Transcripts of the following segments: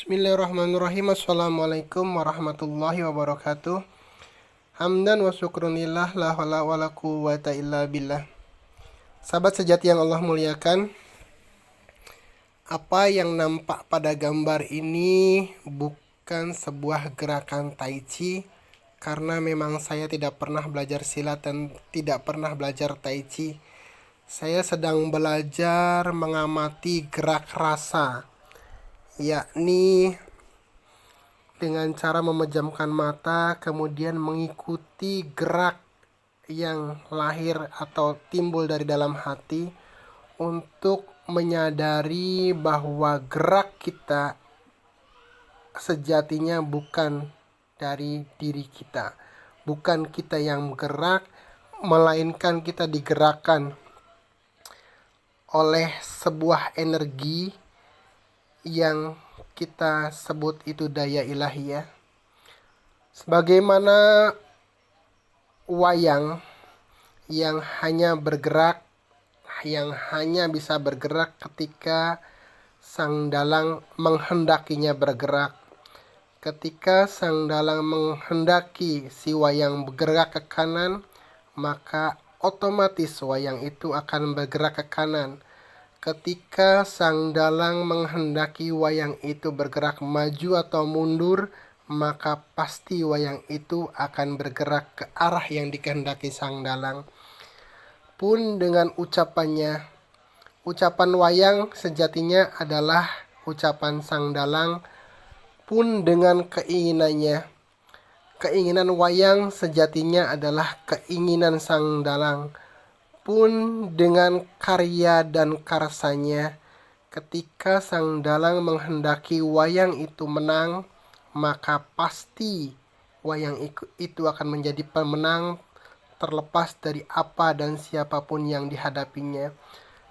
Bismillahirrahmanirrahim. Assalamualaikum warahmatullahi wabarakatuh. Hamdan wa syukrunillah la haula wala quwwata illa billah. Sahabat sejati yang Allah muliakan, apa yang nampak pada gambar ini bukan sebuah gerakan tai chi, karena memang saya tidak pernah belajar silat dan tidak pernah belajar tai chi. Saya sedang belajar mengamati gerak rasa, yakni dengan cara memejamkan mata, kemudian mengikuti gerak yang lahir atau timbul dari dalam hati untuk menyadari bahwa gerak kita sejatinya bukan dari diri kita. Bukan kita yang bergerak, melainkan kita digerakkan oleh sebuah energi yang kita sebut itu daya ilahiyah. Sebagaimana wayang yang hanya bisa bergerak ketika sang dalang menghendakinya bergerak. Ketika sang dalang menghendaki si wayang bergerak ke kanan, maka otomatis wayang itu akan bergerak ke kanan. Ketika sang dalang menghendaki wayang itu bergerak maju atau mundur, maka pasti wayang itu akan bergerak ke arah yang dikehendaki sang dalang. Pun dengan ucapan wayang sejatinya adalah ucapan sang dalang. Pun dengan keinginan wayang sejatinya adalah keinginan sang dalang. Pun dengan karya dan karsanya, ketika sang dalang menghendaki wayang itu menang, maka pasti wayang itu akan menjadi pemenang terlepas dari apa dan siapapun yang dihadapinya.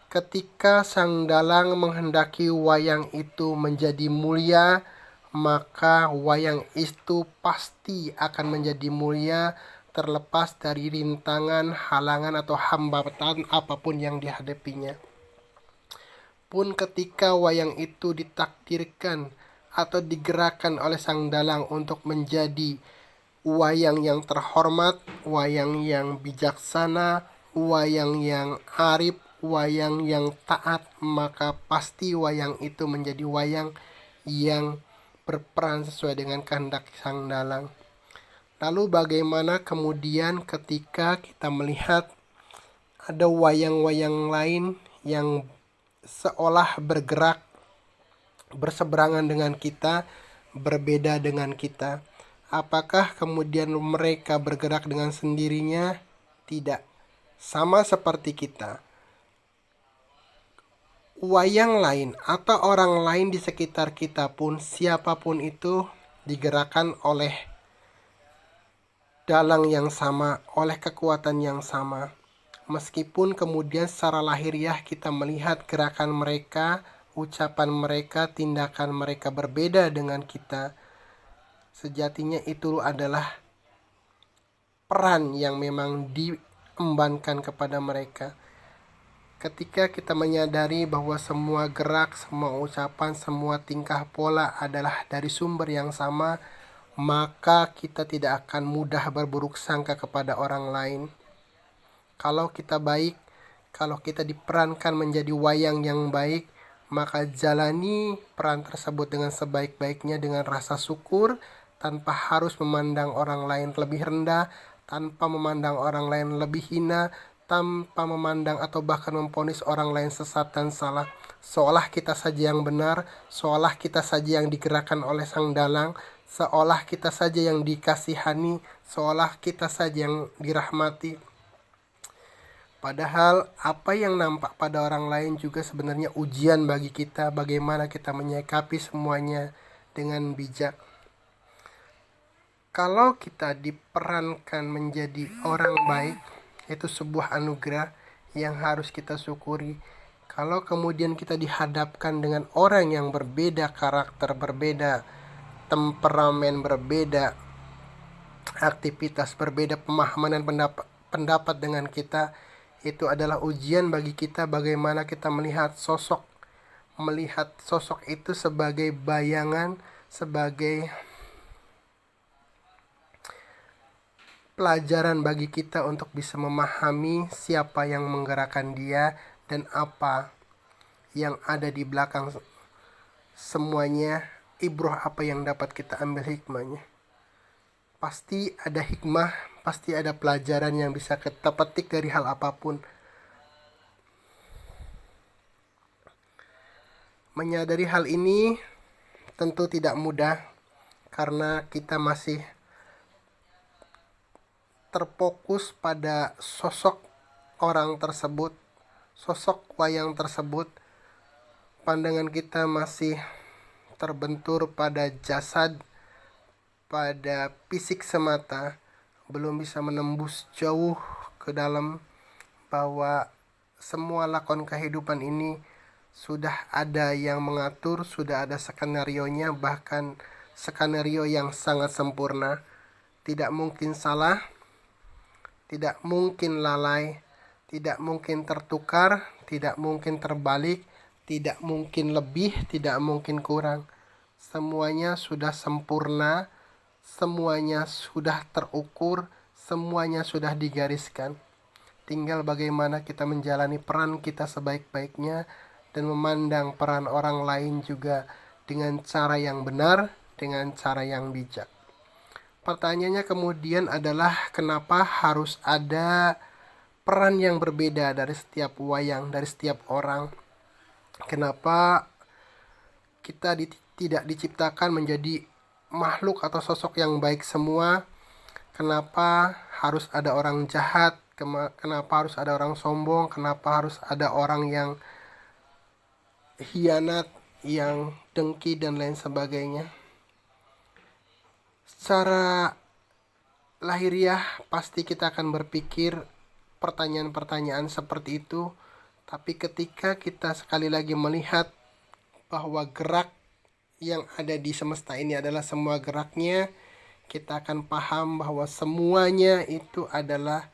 Ketika sang dalang menghendaki wayang itu menjadi mulia, maka wayang itu pasti akan menjadi mulia terlepas dari rintangan, halangan atau hambatan apapun yang dihadapinya. Pun ketika wayang itu ditakdirkan atau digerakkan oleh sang dalang untuk menjadi wayang yang terhormat, wayang yang bijaksana, wayang yang arif, wayang yang taat, maka pasti wayang itu menjadi wayang yang berperan sesuai dengan kehendak sang dalang. Lalu bagaimana kemudian ketika kita melihat ada wayang-wayang lain yang seolah bergerak berseberangan dengan kita, berbeda dengan kita? Apakah kemudian mereka bergerak dengan sendirinya? Tidak. Sama seperti kita. Wayang lain atau orang lain di sekitar kita pun, siapapun itu, digerakkan oleh dalang yang sama, oleh kekuatan yang sama. Meskipun kemudian secara lahiriah kita melihat gerakan mereka, ucapan mereka, tindakan mereka berbeda dengan kita, sejatinya itu adalah peran yang memang diembankan kepada mereka. Ketika kita menyadari bahwa semua gerak, semua ucapan, semua tingkah pola adalah dari sumber yang sama, maka kita tidak akan mudah berburuk sangka kepada orang lain. Kalau kita baik, kalau kita diperankan menjadi wayang yang baik, maka jalani peran tersebut dengan sebaik-baiknya dengan rasa syukur, tanpa harus memandang orang lain lebih rendah, tanpa memandang orang lain lebih hina, tanpa memandang atau bahkan memvonis orang lain sesat dan salah. Seolah kita saja yang benar, seolah kita saja yang digerakkan oleh sang dalang, seolah kita saja yang dikasihani, seolah kita saja yang dirahmati. Padahal apa yang nampak pada orang lain juga sebenarnya ujian bagi kita, bagaimana kita menyikapi semuanya dengan bijak. Kalau kita diperankan menjadi orang baik, itu sebuah anugerah yang harus kita syukuri. Kalau kemudian kita dihadapkan dengan orang yang berbeda karakter, berbeda temperamen, berbeda aktivitas, berbeda pemahaman dan pendapat dengan kita, itu adalah ujian bagi kita bagaimana kita melihat sosok melihat sosok itu sebagai bayangan, sebagai pelajaran bagi kita untuk bisa memahami siapa yang menggerakkan dia dan apa yang ada di belakang semuanya, ibroh apa yang dapat kita ambil hikmahnya. Pasti ada hikmah, pasti ada pelajaran yang bisa kita petik dari hal apapun. Menyadari hal ini tentu tidak mudah karena kita masih terfokus pada sosok orang tersebut, sosok wayang tersebut. Pandangan kita masih terbentur pada jasad, pada fisik semata, belum bisa menembus jauh ke dalam bahwa semua lakon kehidupan ini sudah ada yang mengatur, sudah ada skenario-nya, bahkan skenario yang sangat sempurna. Tidak mungkin salah, tidak mungkin lalai, tidak mungkin tertukar, tidak mungkin terbalik, tidak mungkin lebih, tidak mungkin kurang. Semuanya sudah sempurna, semuanya sudah terukur, semuanya sudah digariskan. Tinggal bagaimana kita menjalani peran kita sebaik-baiknya dan memandang peran orang lain juga dengan cara yang benar, dengan cara yang bijak. Pertanyaannya kemudian adalah kenapa harus ada peran yang berbeda dari setiap wayang, dari setiap orang? Kenapa kita tidak diciptakan menjadi makhluk atau sosok yang baik semua? Kenapa harus ada orang jahat? Kenapa harus ada orang sombong? Kenapa harus ada orang yang hianat, yang dengki dan lain sebagainya? Secara lahiriah pasti kita akan berpikir pertanyaan-pertanyaan seperti itu, tapi ketika kita sekali lagi melihat bahwa gerak yang ada di semesta ini adalah semua geraknya, kita akan paham bahwa semuanya itu adalah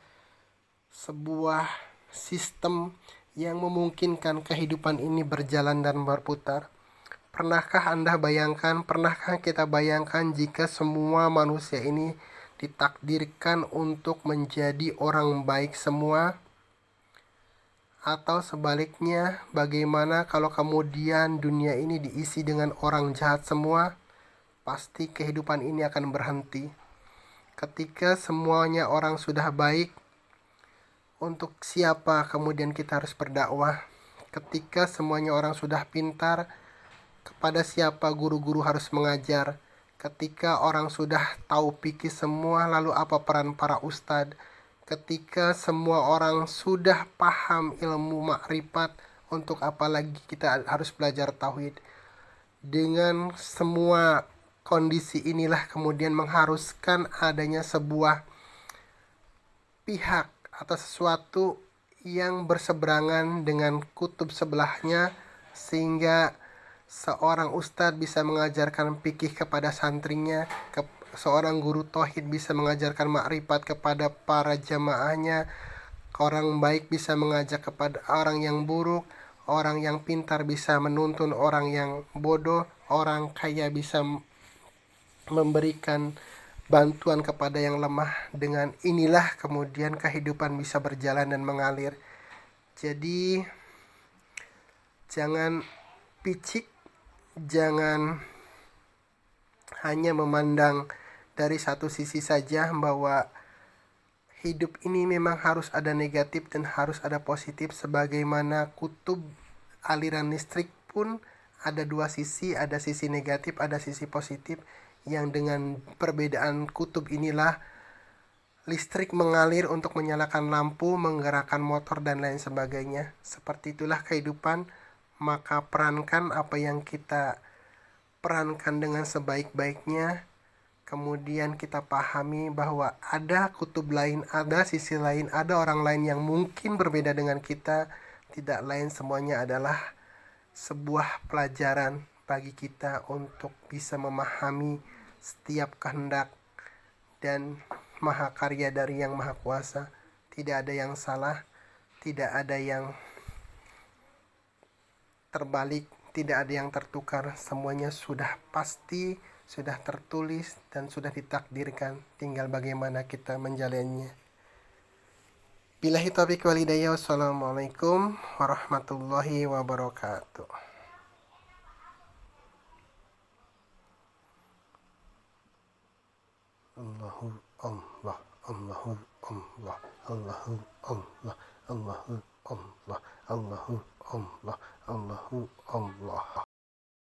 sebuah sistem yang memungkinkan kehidupan ini berjalan dan berputar. Pernahkah Anda bayangkan, pernahkah kita bayangkan jika semua manusia ini ditakdirkan untuk menjadi orang baik semua? Atau sebaliknya, bagaimana kalau kemudian dunia ini diisi dengan orang jahat semua? Pasti kehidupan ini akan berhenti. Ketika semuanya orang sudah baik, untuk siapa kemudian kita harus berdakwah? Ketika semuanya orang sudah pintar, kepada siapa guru-guru harus mengajar? Ketika orang sudah tahu fikih semua, lalu apa peran para ustadz? Ketika semua orang sudah paham ilmu makrifat, untuk apa lagi kita harus belajar tauhid? Dengan semua kondisi inilah kemudian mengharuskan adanya sebuah pihak atau sesuatu yang berseberangan dengan kutub sebelahnya, sehingga seorang ustadz bisa mengajarkan fikih kepada santrinya, seorang guru tauhid bisa mengajarkan makrifat kepada para jamaahnya, orang baik bisa mengajak kepada orang yang buruk, orang yang pintar bisa menuntun orang yang bodoh, orang kaya bisa memberikan bantuan kepada yang lemah. Dengan inilah kemudian kehidupan bisa berjalan dan mengalir. Jadi jangan picik, jangan hanya memandang dari satu sisi saja bahwa hidup ini memang harus ada negatif dan harus ada positif. Sebagaimana kutub aliran listrik pun ada dua sisi, ada sisi negatif, ada sisi positif, yang dengan perbedaan kutub inilah listrik mengalir untuk menyalakan lampu, menggerakkan motor dan lain sebagainya. Seperti itulah kehidupan. Maka perankan apa yang kita perankan dengan sebaik-baiknya. Kemudian kita pahami bahwa ada kutub lain, ada sisi lain, ada orang lain yang mungkin berbeda dengan kita. Tidak lain semuanya adalah sebuah pelajaran bagi kita untuk bisa memahami setiap kehendak dan mahakarya dari Yang Maha Kuasa. Tidak ada yang salah, tidak ada yang terbalik, tidak ada yang tertukar, semuanya sudah pasti, sudah tertulis, dan sudah ditakdirkan, tinggal bagaimana kita menjalannya. Billahi taufiq wal hidayah. Wassalamualaikum warahmatullahi wabarakatuh. Allahu Allah, Allahu Allah, Allahu Allah, Allahu